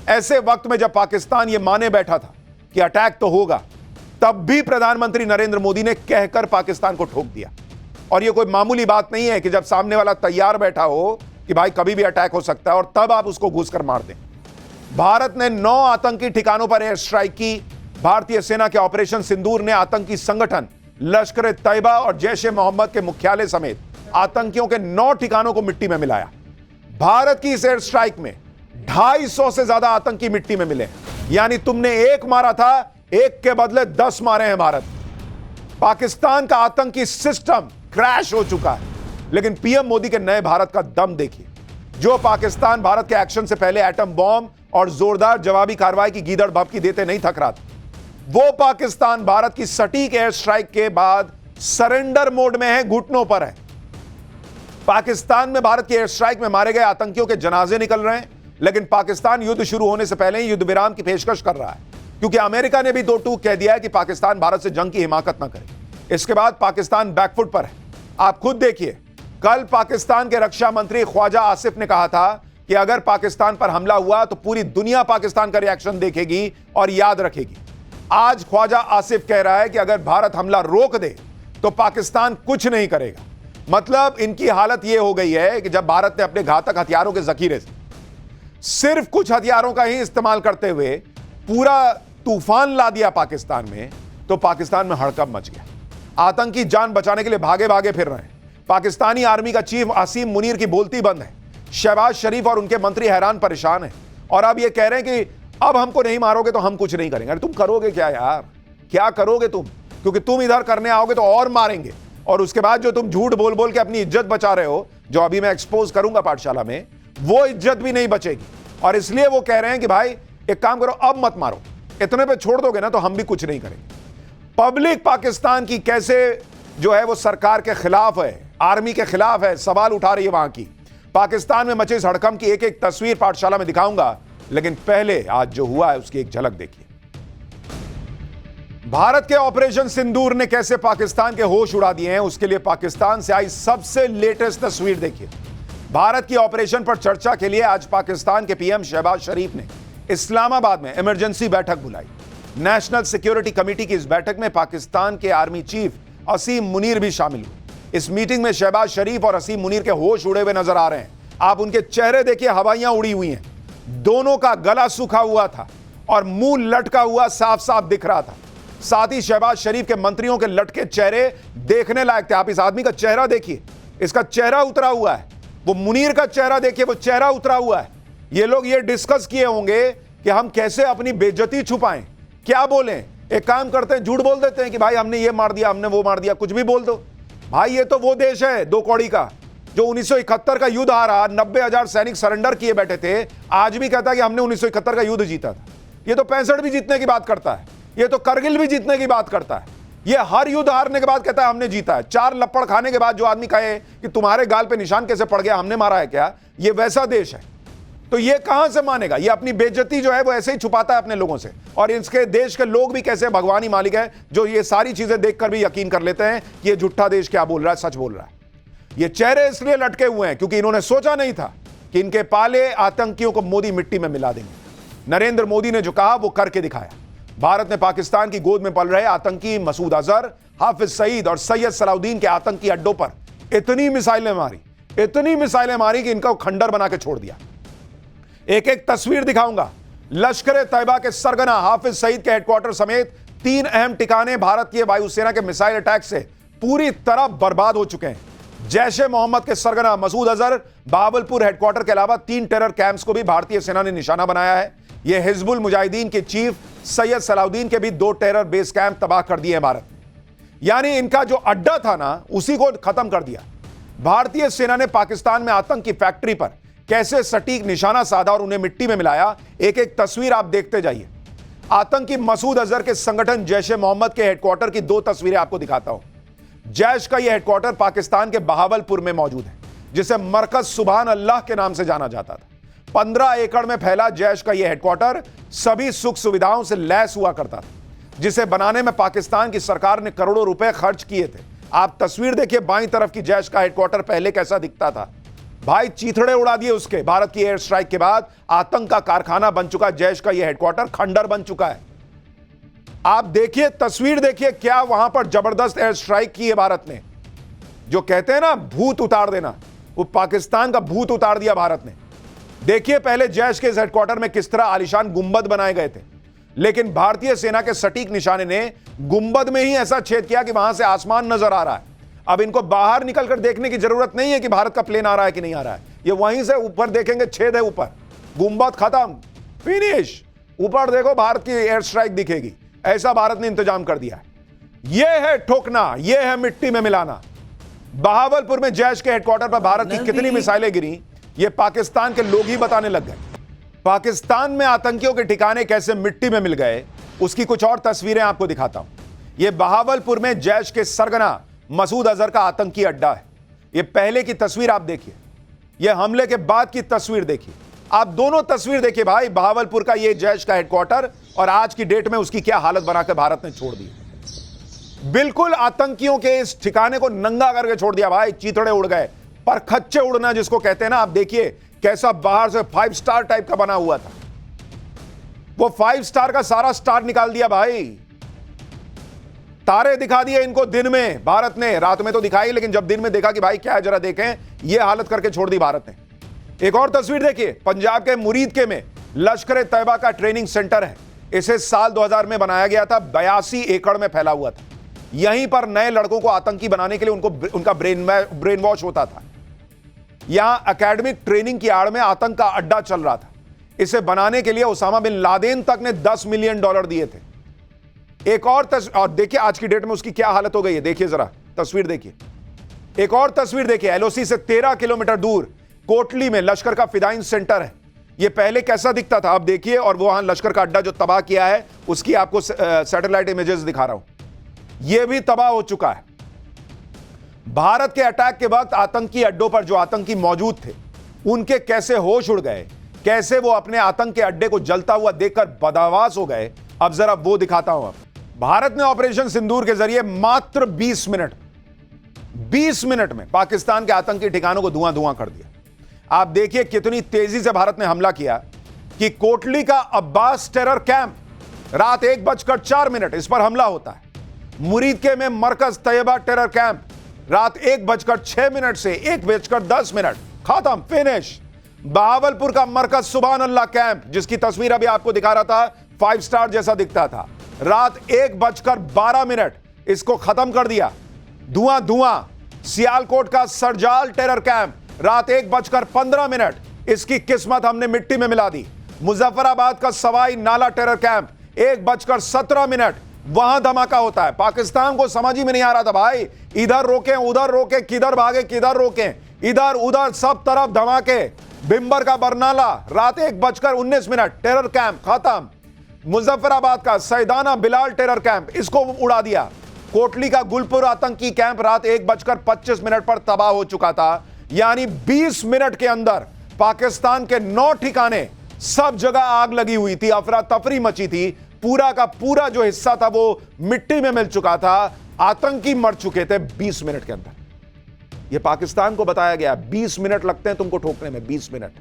ऐसे वक्त में जब पाकिस्तान ये माने बैठा था कि अटैक तो होगा, तब भी प्रधानमंत्री नरेंद्र मोदी ने कहकर पाकिस्तान को ठोक दिया। और ये कोई मामूली बात नहीं है कि जब सामने वाला तैयार बैठा हो कि भाई कभी भी अटैक हो सकता है और तब आप उसको घुसकर मार दें। भारत ने 9 आतंकी ठिकानों पर एयर स्ट्राइक की। भारतीय सेना के ऑपरेशन सिंदूर ने आतंकी संगठन लश्कर तैयबा और जैश ए मोहम्मद के मुख्यालय समेत आतंकियों के 9 ठिकानों को मिट्टी में मिलाया। भारत की इस एयर स्ट्राइक में 250 से ज्यादा आतंकी मिट्टी में मिले। यानी तुमने एक मारा था, एक के बदले 10 मारे हैं भारत। पाकिस्तान का आतंकी सिस्टम क्रैश हो चुका है। लेकिन पीएम मोदी के नए भारत का दम देखिए। जो पाकिस्तान भारत के एक्शन से पहले एटम बॉम्ब और जोरदार जवाबी कार्रवाई की गीदड़ भभकी देते नहीं थक रहा था, वो पाकिस्तान भारत की सटीक एयर स्ट्राइक के बाद सरेंडर मोड में है, घुटनों पर है। पाकिस्तान में भारत की एयर स्ट्राइक में मारे गए आतंकियों के जनाजे निकल रहे हैं, लेकिन पाकिस्तान युद्ध शुरू होने से पहले ही युद्ध विराम की पेशकश कर रहा है, क्योंकि अमेरिका ने भी 2 टूक कह दिया है कि पाकिस्तान भारत से जंग की हिमाकत न करे। इसके बाद पाकिस्तान बैकफुट पर है। आप खुद देखिए, कल पाकिस्तान के रक्षा मंत्री ख्वाजा आसिफ ने कहा था कि अगर पाकिस्तान पर हमला हुआ तो पूरी दुनिया पाकिस्तान का रिएक्शन देखेगी और याद रखेगी। आज ख्वाजा आसिफ कह रहा है कि अगर भारत हमला रोक दे तो पाकिस्तान कुछ नहीं करेगा। मतलब इनकी हालत यह हो गई है कि जब भारत ने अपने घातक हथियारों के जखीरे से सिर्फ कुछ हथियारों का ही इस्तेमाल करते हुए पूरा तूफान ला दिया पाकिस्तान में, तो पाकिस्तान में हड़कंप मच गया। आतंकी जान बचाने के लिए भागे भागे फिर रहे हैं। पाकिस्तानी आर्मी का चीफ असीम मुनीर की बोलती बंद है। शहबाज शरीफ और उनके मंत्री हैरान परेशान हैं और अब ये कह रहे हैं कि अब हमको नहीं मारोगे तो हम कुछ नहीं करेंगे। अरे तुम करोगे क्या यार, क्या करोगे तुम? क्योंकि तुम इधर करने आओगे तो और मारेंगे, और उसके बाद जो तुम झूठ बोल बोल के अपनी इज्जत बचा रहे हो, जो अभी मैं एक्सपोज करूंगा पाठशाला में, वो इज्जत भी नहीं बचेगी। और इसलिए वो कह रहे हैं कि भाई एक काम करो, अब मत मारो, इतने पे छोड़ दोगे ना तो हम भी कुछ नहीं करेंगे। पब्लिक पाकिस्तान की कैसे जो है वो सरकार के खिलाफ है, आर्मी के खिलाफ है, सवाल उठा रही है वहां की। पाकिस्तान में मचे इस हड़कंप की एक एक तस्वीर पाठशाला में दिखाऊंगा, लेकिन पहले आज जो हुआ है उसकी एक झलक देखिए। भारत के ऑपरेशन सिंदूर ने कैसे पाकिस्तान के होश उड़ा दिए हैं, उसके लिए पाकिस्तान से आई सबसे लेटेस्ट तस्वीर देखिए। भारत की ऑपरेशन पर चर्चा के लिए आज पाकिस्तान के पीएम शहबाज शरीफ ने इस्लामाबाद में इमरजेंसी बैठक बुलाई। नेशनल सिक्योरिटी कमेटी की इस बैठक में पाकिस्तान के आर्मी चीफ असीम मुनीर भी शामिल हुए। इस मीटिंग में शहबाज शरीफ और असीम मुनीर के होश उड़े हुए नजर आ रहे हैं। आप उनके चेहरे देखिए, हवाइयां उड़ी हुई हैं। दोनों का गला सूखा हुआ था और मुंह लटका हुआ साफ साफ दिख रहा था। साथ ही शहबाज शरीफ के मंत्रियों के लटके चेहरे देखने लायक थे। आप इस आदमी का चेहरा देखिए, इसका चेहरा उतरा हुआ है। वो मुनीर का चेहरा देखिए, वो चेहरा उतरा हुआ है। ये लोग ये डिस्कस किए होंगे कि हम कैसे अपनी बेइज्जती छुपाएं, क्या बोलें। एक काम करते हैं, झूठ बोल देते हैं कि भाई हमने ये मार दिया, हमने वो मार दिया, कुछ भी बोल दो। भाई ये तो वो देश है 2 कौड़ी का जो 1971 का युद्ध हारा, 90,000 सैनिक सरेंडर किए बैठे थे, आज भी कहता है कि हमने 1971 का युद्ध जीता था। ये तो 65 भी जीतने की बात करता है, ये तो करगिल भी जीतने की बात करता है। ये हर युद्ध हारने के बाद कहता है हमने जीता है। 4 लपड़ खाने के बाद जो आदमी कहे कि तुम्हारे गाल पे निशान कैसे पड़ गया, हमने मारा है क्या, ये वैसा देश है। तो ये कहां से मानेगा? ये अपनी बेइज्जती जो है वो ऐसे ही छुपाता है अपने लोगों से। और इसके देश के लोग भी कैसे भगवानी मालिक है, जो ये सारी चीजें देखकर भी यकीन कर लेते हैं कि ये झूठा देश क्या बोल रहा है, सच बोल रहा है। ये चेहरे इसलिए लटके हुए हैं क्योंकि इन्होंने सोचा नहीं था कि इनके पाले आतंकियों को मोदी मिट्टी में मिला देंगे। नरेंद्र मोदी ने जो कहा वो करके दिखाया। भारत ने पाकिस्तान की गोद में पल रहे आतंकी मसूद अजहर, हाफिज सईद और सैयद सलाउद्दीन के आतंकी अड्डों पर इतनी मिसाइलें मारी कि इनका खंडर बना के छोड़ दिया। एक एक तस्वीर दिखाऊंगा। लश्कर तैयबा के सरगना हाफिज सईद के हेडक्वार्टर समेत 3 अहम ठिकाने भारतीय वायुसेना के मिसाइल अटैक से पूरी तरह बर्बाद हो चुके हैं। जैश ए मोहम्मद के सरगना मसूद अजहर बहावलपुर हेडक्वार्टर के अलावा 3 टेरर कैंप्स को भी भारतीय सेना ने निशाना बनाया है। यह हिजबुल मुजाहिदीन के चीफ सैयद सलाउद्दीन के भी 2 टेरर बेस कैंप तबाह कर दिए हैं भारत ने। यानी इनका जो अड्डा था ना, उसी को खत्म कर दिया। भारतीय सेना ने पाकिस्तान में आतंक की फैक्ट्री पर कैसे सटीक निशाना साधा और उन्हें मिट्टी में मिलाया, एक एक तस्वीर आप देखते जाइए। आतंकी मसूद अजहर के संगठन जैश ए मोहम्मद के हेडक्वार्टर की 2 तस्वीरें आपको दिखाता हूं। जैश का यह हेडक्वार्टर पाकिस्तान के बहावलपुर में मौजूद है, जिसे मरकज सुभान अल्लाह के नाम से जाना जाता था। 15 एकड़ में फैला जैश का यह हेडक्वार्टर सभी सुख सुविधाओं से लैस हुआ करता था, जिसे बनाने में पाकिस्तान की सरकार ने करोड़ों रुपए खर्च किए थे। आप तस्वीर देखिए, बाईं तरफ की जैश का हेडक्वार्टर पहले कैसा दिखता था भाई चीथड़े उड़ा दिए उसके। भारत की एयर स्ट्राइक के बाद आतंक का कारखाना बन चुका, जैश का यह हेडक्वार्टर खंडर बन चुका है। आप देखिए, तस्वीर देखिए, क्या वहां पर जबरदस्त एयर स्ट्राइक की है भारत ने। जो कहते हैं ना भूत उतार देना, वो पाकिस्तान का भूत उतार दिया भारत ने। देखिए पहले जैश के हेडक्वार्टर में किस तरह आलीशान गुंबद बनाए गए थे, लेकिन भारतीय सेना के सटीक निशाने ने गुंबद में ही ऐसा छेद किया कि वहां से आसमान नजर आ रहा है। अब इनको बाहर निकलकर देखने की जरूरत नहीं है कि भारत का प्लेन आ रहा है कि नहीं आ रहा है। ये वहीं से ऊपर देखेंगे, छेद है ऊपर, गुंबद खत्म, फिनिश। ऊपर देखो भारत की एयर स्ट्राइक दिखेगी। ऐसा भारत ने इंतजाम कर दिया है। यह है ठोकना, यह है मिट्टी में मिलाना। बहावलपुर में जैश के हेडक्वार्टर पर भारत की कितनी मिसाइलें गिरी, यह पाकिस्तान के लोग ही बताने लग गए। पाकिस्तान में आतंकियों के ठिकाने कैसे मिट्टी में मिल गए, उसकी कुछ और तस्वीरें आपको दिखाता हूं। यह बहावलपुर में जैश के सरगना मसूद अजहर का आतंकी अड्डा है। यह पहले की तस्वीर आप देखिए, यह हमले के बाद की तस्वीर देखिए। आप दोनों तस्वीर देखिए भाई, बहावलपुर का यह जैश का हेडक्वार्टर और आज की डेट में उसकी क्या हालत बनाकर भारत ने छोड़ दी। बिल्कुल आतंकियों के इस ठिकाने को नंगा करके छोड़ दिया भाई। चीथड़े उड़ गए, पर खच्चे उड़ना जिसको कहते हैं ना। आप देखिए कैसा बाहर से 5 स्टार टाइप का बना हुआ था, वो 5 स्टार का सारा स्टार निकाल दिया भाई। तारे दिखा दिए इनको दिन में भारत ने, रात में तो दिखाई, लेकिन जब दिन में देखा कि भाई क्या है जरा देखें, यह हालत करके छोड़ दी भारत ने। एक और तस्वीर देखिए, पंजाब के मुरीदके में लश्कर तैयबा का ट्रेनिंग सेंटर है। इसे साल 2000 में बनाया गया था, 82 एकड़ में फैला हुआ था। यहीं पर नए लड़कों को आतंकी बनाने के लिए उनका ब्रेन वॉश होता था। यहां एकेडमिक ट्रेनिंग की आड़ में आतंक का अड्डा चल रहा था। इसे बनाने के लिए उसामा बिन लादेन तक ने $10 मिलियन दिए थे। एक और और देखिए आज की डेट में उसकी क्या हालत हो गई है। देखिए जरा तस्वीर देखिए, एक और तस्वीर देखिए। एलओसी से 13 किलोमीटर दूर कोटली में लश्कर का फिदाइन सेंटर है। यह पहले कैसा दिखता था आप देखिए, और वहां लश्कर का अड्डा जो तबाह किया है उसकी आपको सैटेलाइट इमेजेस दिखा रहा हूं। यह भी तबाह हो चुका है। भारत के अटैक के वक्त आतंकी अड्डों पर जो आतंकी मौजूद थे, उनके कैसे होश उड़ गए, कैसे वो अपने आतंक के अड्डे को जलता हुआ देखकर बदहवास हो गए, अब जरा वो दिखाता हूं। अब भारत ने ऑपरेशन सिंदूर के जरिए मात्र 20 मिनट में पाकिस्तान के आतंकी ठिकानों को धुआं धुआं कर दिया। आप देखिए कितनी तेजी से भारत ने हमला किया कि कोटली का अब्बास टेरर कैंप रात 1:04 इस पर हमला होता है। मुरीदके में मरकज तैयबा टेरर कैंप रात 1:06 से 1:10 खत्म, फिनिश। बहावलपुर का मरकज सुभान अल्लाह कैंप, जिसकी तस्वीर अभी आपको दिखा रहा था, 5 स्टार जैसा दिखता था, रात 1:12 इसको खत्म कर दिया, धुआं धुआं। सियालकोट का सरजाल टेरर कैंप रात 1:15 इसकी किस्मत हमने मिट्टी में मिला दी। मुजफ्फराबाद का सवाई नाला टेरर कैंप 1:17 वहां धमाका होता है। पाकिस्तान को समझ ही में नहीं आ रहा था भाई, इधर रोकें उधर रोकें, किधर भागे किधर रोकें, इधर उधर सब तरफ धमाके। बिम्बर का बरनाला रात 1:19 टेरर कैंप खत्म। मुजफ्फराबाद का सैदाना बिलाल टेरर कैंप, इसको उड़ा दिया। कोटली का गुलपुर आतंकी कैंप रात 1:25 पर तबाह हो चुका था। यानी 20 मिनट के अंदर पाकिस्तान के 9 ठिकाने, सब जगह आग लगी हुई थी, अफरा तफरी मची थी। पूरा का पूरा जो हिस्सा था वो मिट्टी में मिल चुका था। आतंकी मर चुके थे 20 मिनट के अंदर। यह पाकिस्तान को बताया गया, 20 मिनट लगते हैं तुमको ठोकने में, 20 मिनट।